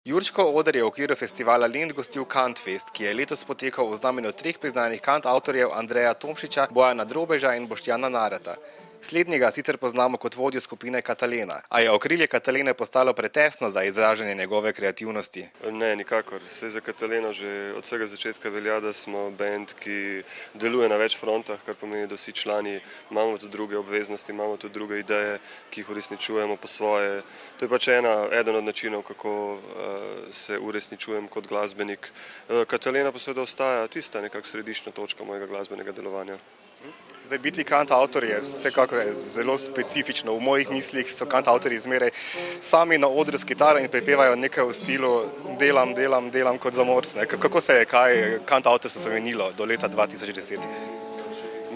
Jurčko oder je v okviru festivala Lent gostil Kantfest, ki je letos potekal v znamenju treh priznanih kant avtorjev Andreja Tomšiča, Bojana Drobeža in Boštjana Narata. Slednjega sicer poznamo kot vodjo skupine Katalena, a je okrilje Katalene postalo pretesno za izražanje njegove kreativnosti? Ne, nikakor. Saj za Kataleno že od vsega začetka velja, da smo band, ki deluje na več frontah, kar pomeni, da vsi člani imamo tudi druge obveznosti, imamo tudi druge ideje, ki jih uresničujemo po svoje. To je pač eden od načinov, kako se uresničujem kot glasbenik. Katalena pa seveda ostaja tista nekako središčna točka mojega glasbenega delovanja. Zdaj, biti kantavtor je vsekakor zelo specifično. V mojih mislih so kantavtorji zmeraj sami na odru s kitaro in prepevajo nekaj v stilu delam kot zamorc. Kako se je kantavtorstvo spremenilo do leta 2010?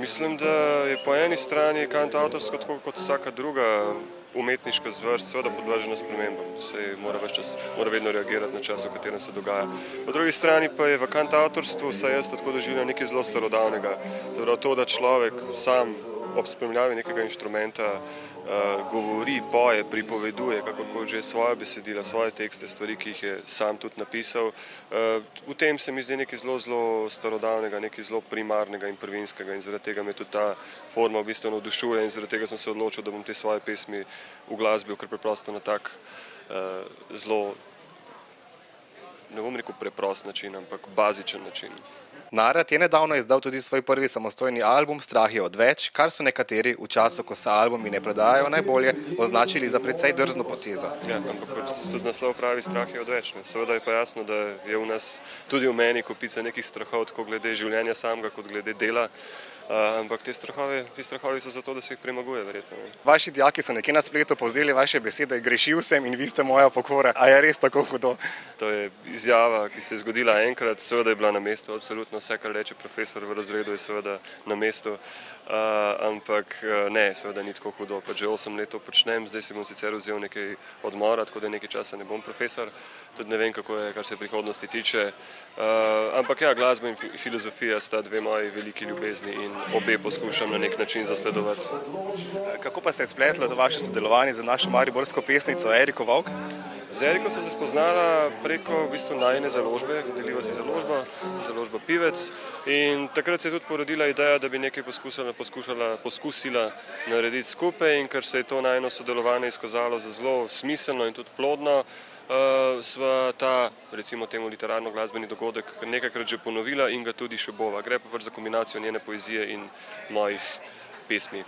Mislim, da je po eni strani kantavtorstvo tako kot vsaka druga umetniška zvrst, seveda podvržena spremembam. Saj mora vedno reagirati na čas, v katerem se dogaja. Po drugi strani pa je v kantavtorstvu, vsaj jaz tako doživljam, nekaj zelo starodavnega. Torej to, da človek sam ob spremljavi nekega inštrumenta govori, poje, pripoveduje, kakorkoli že svoje besedila, svoje tekste, stvari, ki jih je sam tudi napisal. V tem se mi zdi nekaj zelo starodavnega, nekaj zelo primarnega in prvinskega in zaradi tega me tudi ta forma v bistvu navdušuje in zaradi tega sem se odločil, da bom te svoje pesmi uglasbil kar preprosto na tak zelo, ne bom rekel preprost način, ampak bazičen način. Narat je nedavno izdal tudi svoj prvi samostojni album Strah je odveč, kar so nekateri v času, ko se albumi ne prodajajo najbolje, označili za precej drzno potezo. Ja, ampak tudi naslov pravi Strah je odveč. Seveda je pa jasno, da je v nas, tudi v meni, kopica nekih strahov, tako glede življenja samega, kot glede dela. Ampak ti strahovi so zato, da se jih premaguje, verjetno. Vaši dijaki so nekje na spletu povzeli vaše besede, grešil sem in vi ste moja pokora. A je res tako hudo? To je izjava, ki se je zgodila enkrat, seveda je bila na mestu, absolutno vse, kar reče profesor v razredu, je seveda na mestu. Ampak ne, seveda ni tako hudo. Pa že 8 let to počnem, zdaj si bom sicer vzel nekaj odmora, tako da nekaj časa ne bom profesor. Tudi ne vem, kako je, kar se prihodnosti tiče. Ampak ja, glasba in filozofija sta dve moji veliki ljubezni in obe poskušam na nek način zasledovati. Kako pa se je spletlo to vaše sodelovanje z našo mariborsko pesnico Eriko Vovk? Z Eriko sem se spoznala preko v bistvu najine založbe, deliva si založba Pivec, in takrat se je tudi porodila ideja, da bi nekaj poskusila narediti skupaj, in ker se je to najino sodelovanje izkazalo za zelo smiselno in tudi plodno, sva ta, recimo temu literarno-glasbeni dogodek nekajkrat že ponovila in ga tudi še bova. Gre pa pač za kombinacijo njene poezije in mojih pesmi.